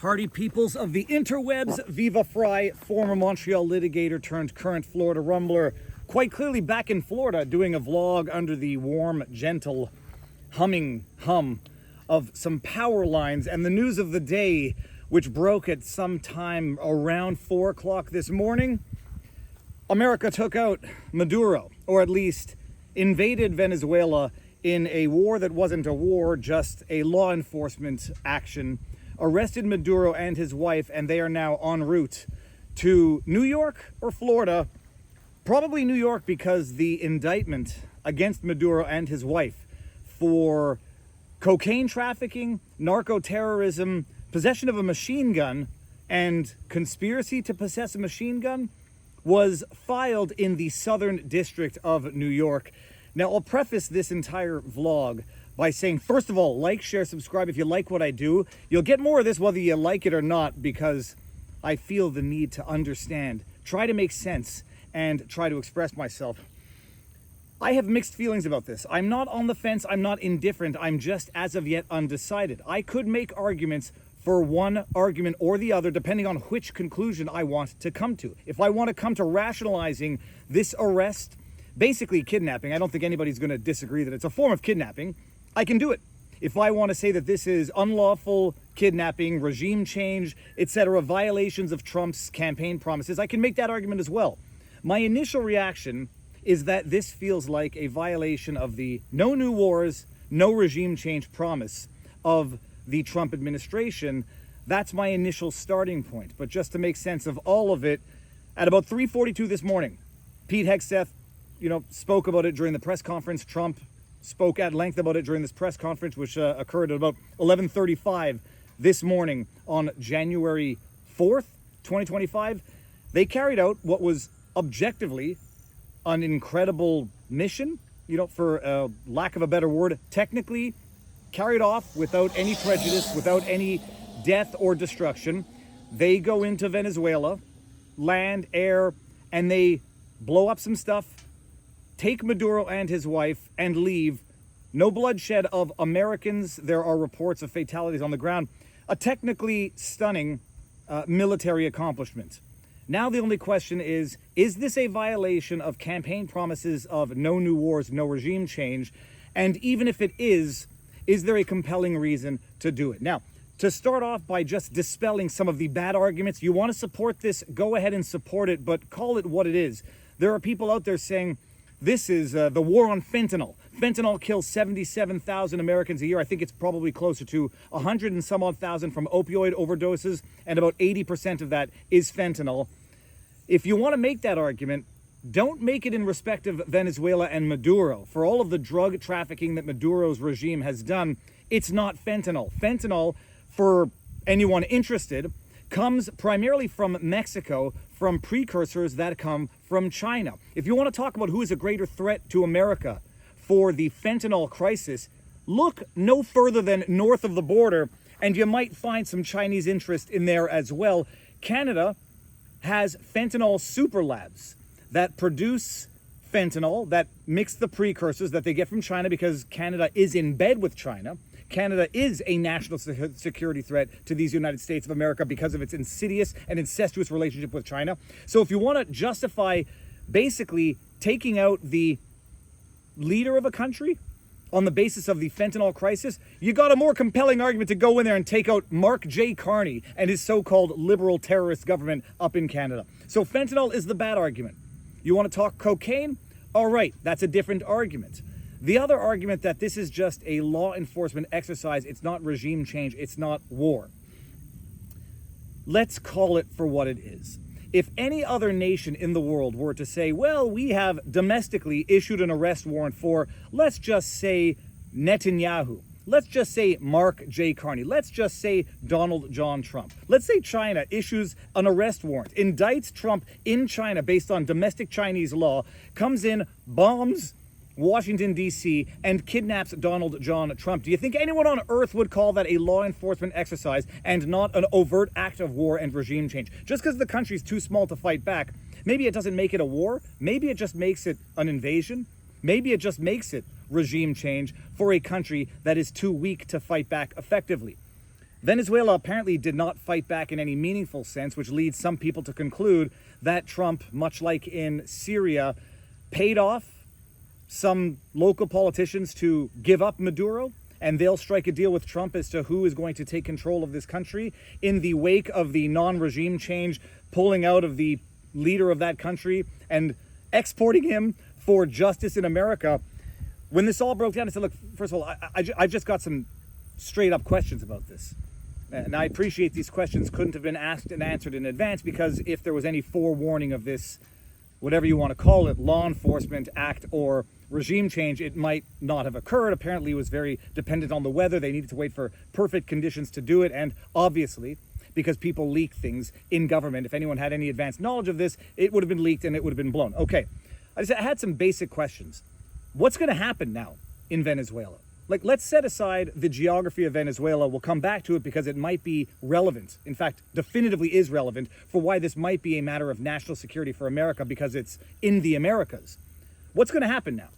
Hardy peoples of the interwebs, Viva Fry, former Montreal litigator turned current Florida rumbler, quite clearly back in Florida doing a vlog under the warm, gentle humming hum of some power lines. And the news of the day, which broke at some time around 4 o'clock this morning, America took out Maduro, or at least invaded Venezuela in a war that wasn't a war, just a law enforcement action, arrested Maduro and his wife, and they are now en route to New York or Florida. Probably New York, because the indictment against Maduro and his wife for cocaine trafficking, narco-terrorism, possession of a machine gun, and conspiracy to possess a machine gun was filed in the Southern District of New York. Now, I'll preface this entire vlog by saying, first of all, like, share, subscribe if you like what I do. You'll get more of this whether you like it or not, because I feel the need to understand, try to make sense, and try to express myself. I have mixed feelings about this. I'm not on the fence, I'm not indifferent, I'm just as of yet undecided. I could make arguments for one argument or the other, depending on which conclusion I want to come to. If I want to come to rationalizing this arrest, basically kidnapping, I don't think anybody's going to disagree that it's a form of kidnapping, I can do it. If I want to say that this is unlawful kidnapping, regime change, etc., violations of Trump's campaign promises, I can make that argument as well. My initial reaction is that this feels like a violation of the no new wars, no regime change promise of the Trump administration. That's my initial starting point. But just to make sense of all of it, at about 3:42 this morning, Pete Hegseth, spoke about it during the press conference. Trump spoke at length about it during this press conference, which occurred at about 11:35 this morning on January 4th, 2025. They carried out what was objectively an incredible mission, for lack of a better word, technically carried off without any prejudice, without any death or destruction. They go into Venezuela, land, air, and they blow up some stuff, take Maduro and his wife, and leave. No bloodshed of Americans. There are reports of fatalities on the ground. A technically stunning military accomplishment. Now the only question is this a violation of campaign promises of no new wars, no regime change? And even if it is there a compelling reason to do it? Now, to start off by just dispelling some of the bad arguments, you want to support this, go ahead and support it, but call it what it is. There are people out there saying, this is the war on fentanyl. Fentanyl kills 77,000 Americans a year. I think it's probably closer to 100 and some odd thousand from opioid overdoses, and about 80% of that is fentanyl. If you want to make that argument, don't make it in respect of Venezuela and Maduro. For all of the drug trafficking that Maduro's regime has done, it's not fentanyl. Fentanyl, for anyone interested, comes primarily from Mexico, from precursors that come from China. If you want to talk about who is a greater threat to America for the fentanyl crisis, look no further than north of the border, and you might find some Chinese interest in there as well. Canada has fentanyl super labs that produce fentanyl, that mix the precursors that they get from China, because Canada is in bed with China. Canada is a national security threat to these United States of America because of its insidious and incestuous relationship with China. So if you want to justify basically taking out the leader of a country on the basis of the fentanyl crisis, you got a more compelling argument to go in there and take out Mark J. Carney and his so-called liberal terrorist government up in Canada. So fentanyl is the bad argument. You want to talk cocaine? All right, that's a different argument. The other argument that this is just a law enforcement exercise, it's not regime change, it's not war. Let's call it for what it is. If any other nation in the world were to say, well, we have domestically issued an arrest warrant for, let's just say Netanyahu, let's just say Mark J. Carney, let's just say Donald John Trump, let's say China issues an arrest warrant, indicts Trump in China based on domestic Chinese law, comes in, bombs Washington, D.C., and kidnaps Donald John Trump. Do you think anyone on earth would call that a law enforcement exercise and not an overt act of war and regime change? Just because the country's too small to fight back, maybe it doesn't make it a war. Maybe it just makes it an invasion. Maybe it just makes it regime change for a country that is too weak to fight back effectively. Venezuela apparently did not fight back in any meaningful sense, which leads some people to conclude that Trump, much like in Syria, paid off some local politicians to give up Maduro, and they'll strike a deal with Trump as to who is going to take control of this country in the wake of the non-regime change, pulling out of the leader of that country and exporting him for justice in America. When this all broke down, I said, look, first of all, I've just got some straight up questions about this. And I appreciate these questions couldn't have been asked and answered in advance, because if there was any forewarning of this, whatever you want to call it, law enforcement act or regime change, it might not have occurred. Apparently it was very dependent on the weather. They needed to wait for perfect conditions to do it. And obviously, because people leak things in government, if anyone had any advanced knowledge of this, it would have been leaked and it would have been blown. Okay, I had some basic questions. What's going to happen now in Venezuela? Like, let's set aside the geography of Venezuela. We'll come back to it because it might be relevant. In fact, definitively is relevant for why this might be a matter of national security for America, because it's in the Americas. What's going to happen now?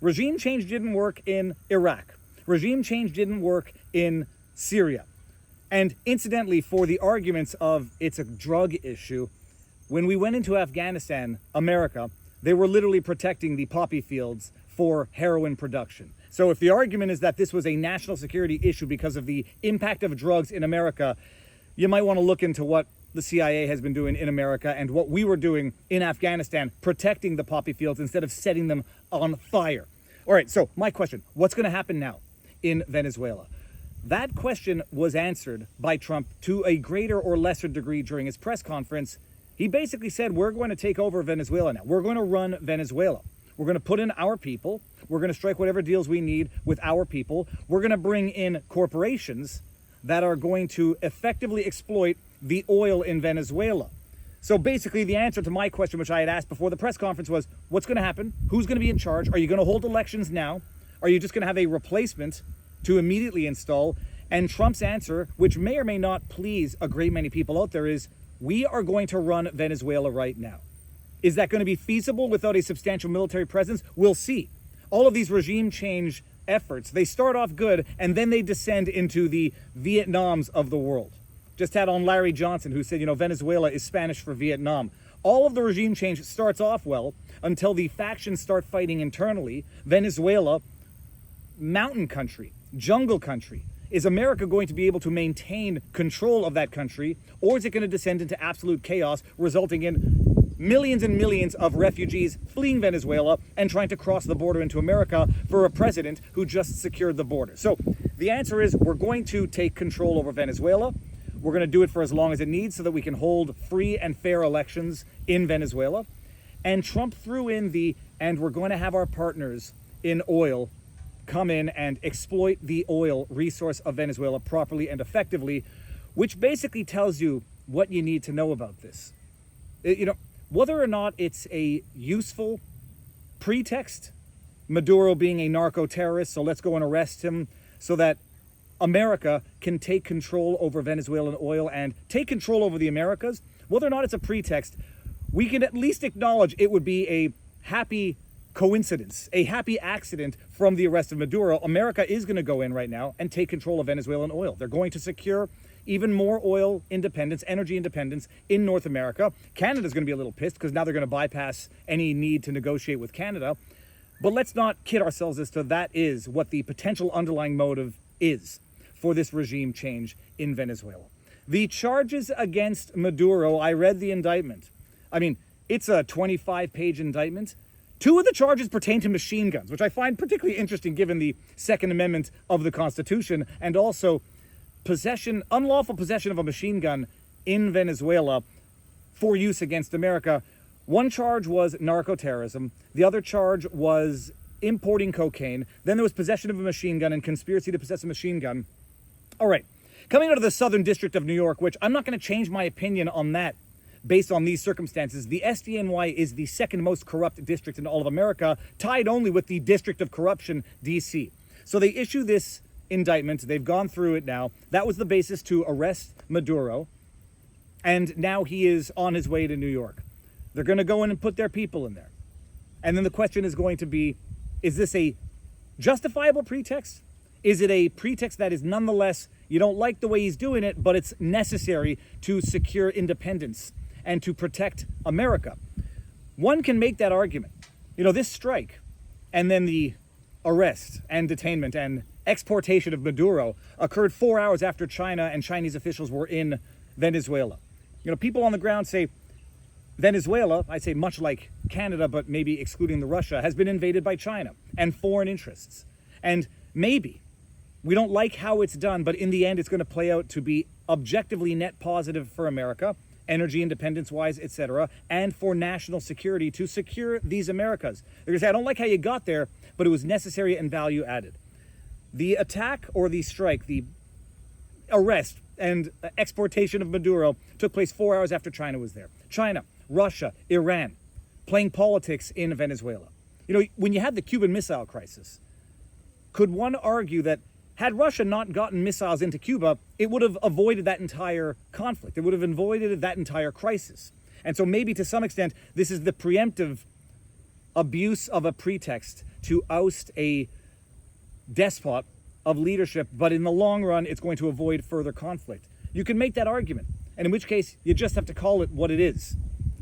Regime change didn't work in Iraq. Regime change didn't work in Syria. And incidentally, for the arguments of it's a drug issue, when we went into Afghanistan, America, they were literally protecting the poppy fields for heroin production. So if the argument is that this was a national security issue because of the impact of drugs in America, you might want to look into what the CIA has been doing in America and what we were doing in Afghanistan, protecting the poppy fields instead of setting them on fire. All right, so my question, what's going to happen now in Venezuela? That question was answered by Trump to a greater or lesser degree during his press conference. He basically said, we're going to take over Venezuela now. We're going to run Venezuela. We're going to put in our people. We're going to strike whatever deals we need with our people. We're going to bring in corporations that are going to effectively exploit the oil in Venezuela. So basically the answer to my question, which I had asked before the press conference, was what's going to happen? Who's going to be in charge? Are you going to hold elections now? Are you just going to have a replacement to immediately install? And Trump's answer, which may or may not please a great many people out there, is we are going to run Venezuela right now. Is that going to be feasible without a substantial military presence? We'll see. All of these regime change efforts, they start off good and then they descend into the Vietnams of the world. Just had on Larry Johnson, who said, Venezuela is Spanish for Vietnam. All of the regime change starts off well until the factions start fighting internally. Venezuela, mountain country, jungle country. Is America going to be able to maintain control of that country, or is it going to descend into absolute chaos, resulting in millions and millions of refugees fleeing Venezuela and trying to cross the border into America for a president who just secured the border? So the answer is we're going to take control over Venezuela. We're going to do it for as long as it needs so that we can hold free and fair elections in Venezuela. And Trump threw in and we're going to have our partners in oil come in and exploit the oil resource of Venezuela properly and effectively, which basically tells you what you need to know about this. Whether or not it's a useful pretext, Maduro being a narco-terrorist, so let's go and arrest him so that America can take control over Venezuelan oil and take control over the Americas, whether or not it's a pretext, we can at least acknowledge it would be a happy coincidence, a happy accident from the arrest of Maduro. America is going to go in right now and take control of Venezuelan oil. They're going to secure even more oil independence, energy independence in North America. Canada's going to be a little pissed because now they're going to bypass any need to negotiate with Canada. But let's not kid ourselves as to that is what the potential underlying motive is for this regime change in Venezuela. The charges against Maduro, I read the indictment. I mean, it's a 25-page indictment. 2 of the charges pertain to machine guns, which I find particularly interesting given the Second Amendment of the Constitution, and also unlawful possession of a machine gun in Venezuela for use against America. One charge was narco-terrorism. The other charge was importing cocaine. Then there was possession of a machine gun and conspiracy to possess a machine gun. All right, coming out of the Southern District of New York, which I'm not going to change my opinion on that based on these circumstances. The SDNY is the second most corrupt district in all of America, tied only with the District of Corruption, D.C. So they issue this indictment. They've gone through it now. That was the basis to arrest Maduro. And now he is on his way to New York. They're going to go in and put their people in there. And then the question is going to be, is this a justifiable pretext? Is it a pretext that is nonetheless, You don't like the way he's doing it, but it's necessary to secure independence and to protect America. One can make that argument. This strike and then the arrest and detainment and exportation of Maduro occurred 4 hours after China and Chinese officials were in Venezuela. People on the ground say Venezuela, I'd say much like Canada, but maybe excluding the Russia, has been invaded by China and foreign interests. And maybe we don't like how it's done, but in the end, it's going to play out to be objectively net positive for America, energy independence-wise, etc., and for national security to secure these Americas. They're going to say, I don't like how you got there, but it was necessary and value added. The attack or the strike, the arrest and exportation of Maduro took place 4 hours after China was there. China, Russia, Iran, playing politics in Venezuela. When you had the Cuban Missile Crisis, could one argue that had Russia not gotten missiles into Cuba, it would have avoided that entire conflict. It would have avoided that entire crisis. And so maybe to some extent, this is the preemptive abuse of a pretext to oust a despot of leadership, but in the long run, it's going to avoid further conflict. You can make that argument, and in which case, you just have to call it what it is.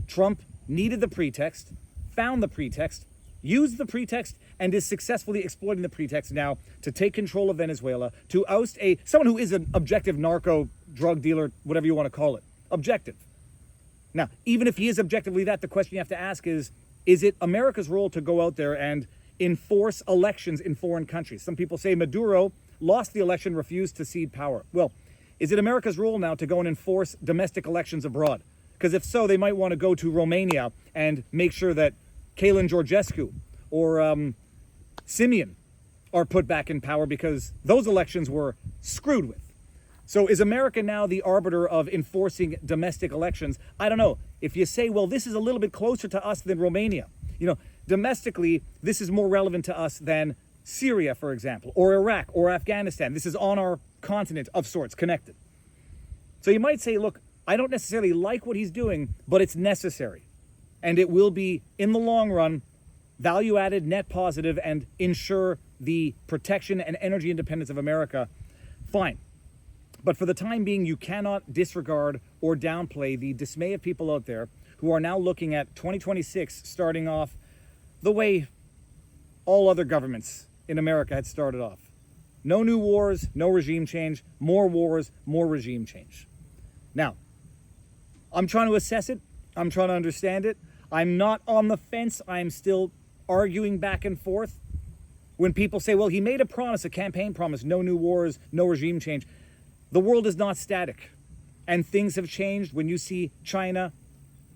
Trump needed the pretext, found the pretext, used the pretext, and is successfully exploiting the pretext now to take control of Venezuela, to oust someone who is an objective narco, drug dealer, whatever you want to call it. Objective. Now, even if he is objectively that, the question you have to ask is it America's role to go out there and enforce elections in foreign countries? Some people say Maduro lost the election, refused to cede power. Well, is it America's role now to go and enforce domestic elections abroad? Because if so, they might want to go to Romania and make sure that Kalin Georgescu or Simeon are put back in power because those elections were screwed with. So is America now the arbiter of enforcing domestic elections? I don't know. If you say, well, this is a little bit closer to us than Romania, domestically, this is more relevant to us than Syria, for example, or Iraq or Afghanistan. This is on our continent of sorts, connected. So you might say, look, I don't necessarily like what he's doing, but it's necessary. And it will be, in the long run, value added, net positive, and ensure the protection and energy independence of America. Fine. But for the time being, you cannot disregard or downplay the dismay of people out there who are now looking at 2026 starting off the way all other governments in America had started off. No new wars, no regime change, more wars, more regime change. Now, I'm trying to assess it. I'm trying to understand it. I'm not on the fence. I'm still arguing back and forth. When people say, well, he made a promise, a campaign promise, no new wars, no regime change. The world is not static. And things have changed when you see China,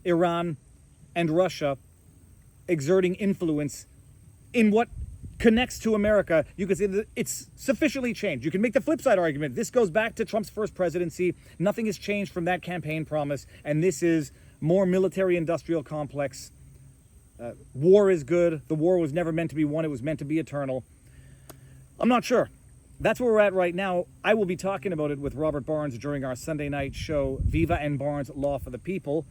Iran, and Russia exerting influence in what connects to America. You can say that it's sufficiently changed. You can make the flip side argument. This goes back to Trump's first presidency. Nothing has changed from that campaign promise. And this is more military-industrial complex. War is good. The war was never meant to be won. It was meant to be eternal. I'm not sure. That's where we're at right now. I will be talking about it with Robert Barnes during our Sunday night show, Viva and Barnes Law for the People.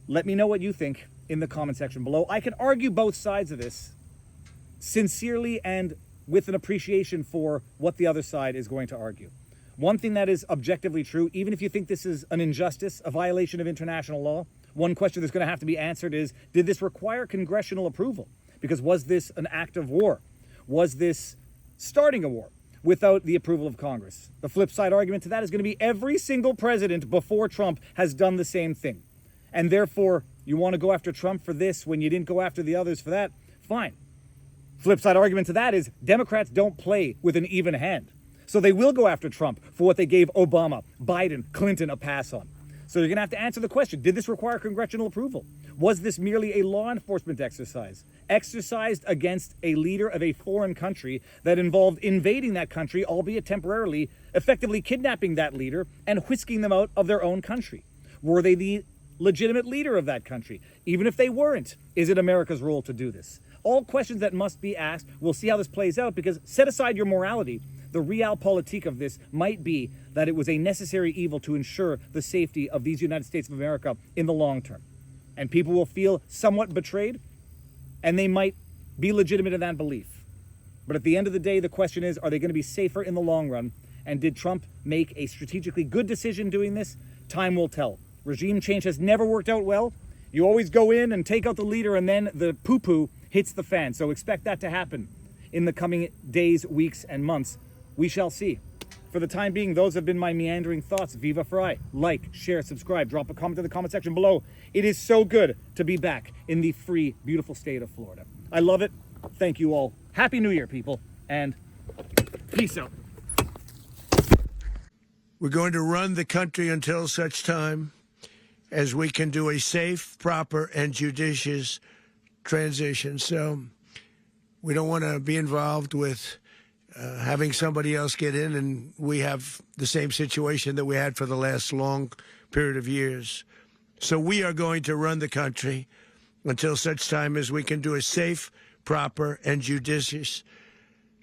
Let me know what you think in the comment section below. I can argue both sides of this sincerely and with an appreciation for what the other side is going to argue. One thing that is objectively true, even if you think this is an injustice, a violation of international law, one question that's going to have to be answered is, did this require congressional approval? Because was this an act of war? Was this starting a war without the approval of Congress? The flip side argument to that is going to be every single president before Trump has done the same thing. And therefore, you want to go after Trump for this when you didn't go after the others for that? Fine. Flip side argument to that is Democrats don't play with an even hand. So they will go after Trump for what they gave Obama, Biden, Clinton a pass on. So you're going to have to answer the question, did this require congressional approval? Was this merely a law enforcement exercise, exercised against a leader of a foreign country that involved invading that country, albeit temporarily, effectively kidnapping that leader and whisking them out of their own country? Were they the legitimate leader of that country? Even if they weren't, is it America's role to do this? All questions that must be asked. We'll see how this plays out, because set aside your morality, the realpolitik of this might be that it was a necessary evil to ensure the safety of these United States of America in the long term. And people will feel somewhat betrayed, and they might be legitimate in that belief. But at the end of the day, the question is, are they going to be safer in the long run? And did Trump make a strategically good decision doing this? Time will tell. Regime change has never worked out well. You always go in and take out the leader, and then the poo-poo hits the fan. So expect that to happen in the coming days, weeks, and months. We shall see. For the time being, those have been my meandering thoughts. Viva Fry. Like, share, subscribe, drop a comment in the comment section below. It is so good to be back in the free, beautiful state of Florida. I love it. Thank you all. Happy New Year, people, and peace out. We're going to run the country until such time as we can do a safe, proper, and judicious transition. So we don't want to be involved with having somebody else get in, and we have the same situation that we had for the last long period of years. So we are going to run the country until such time as we can do a safe, proper, and judicious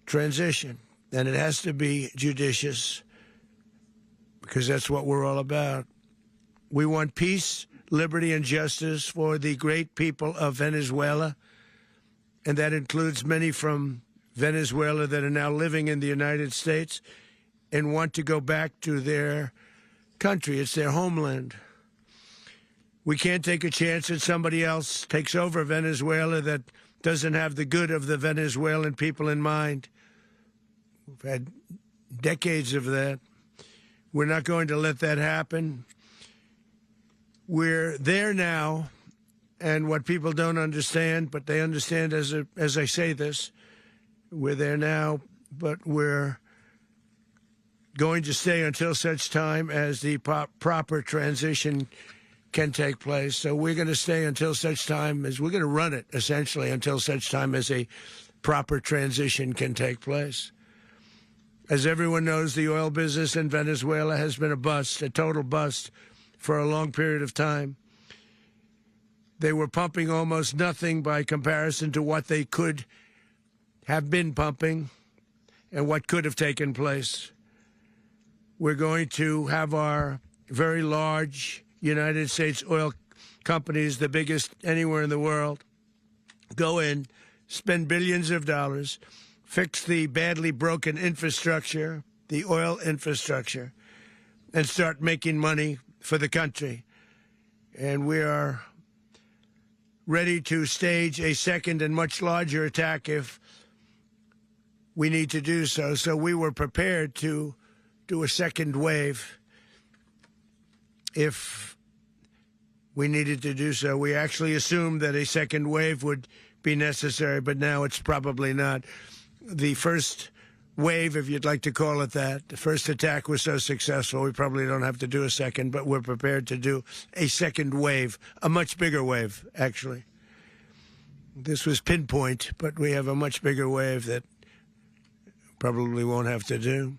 transition. And it has to be judicious because that's what we're all about. We want peace, liberty, and justice for the great people of Venezuela, and that includes many from Venezuela that are now living in the United States and want to go back to their country. It's their homeland. We can't take a chance that somebody else takes over Venezuela that doesn't have the good of the Venezuelan people in mind. We've had decades of that. We're not going to let that happen. We're there now, and what people don't understand, but they understand as I say this, we're there now, but we're going to stay until such time as the proper transition can take place. So we're going to stay until such time as we're going to run it, essentially, until such time as a proper transition can take place. As everyone knows, the oil business in Venezuela has been a bust, a total bust, for a long period of time. They were pumping almost nothing by comparison to what they could have been pumping and what could have taken place. We're going to have our very large United States oil companies, the biggest anywhere in the world, go in, spend billions of dollars, fix the badly broken infrastructure, the oil infrastructure, and start making money for the country. And we are ready to stage a second and much larger attack if we need to do so. So we were prepared to do a second wave if we needed to do so. We actually assumed that a second wave would be necessary, but now it's probably not. The first wave, if you'd like to call it that, the first attack was so successful, we probably don't have to do a second, but we're prepared to do a second wave, a much bigger wave, actually. This was pinpoint, but we have a much bigger wave that probably won't have to do.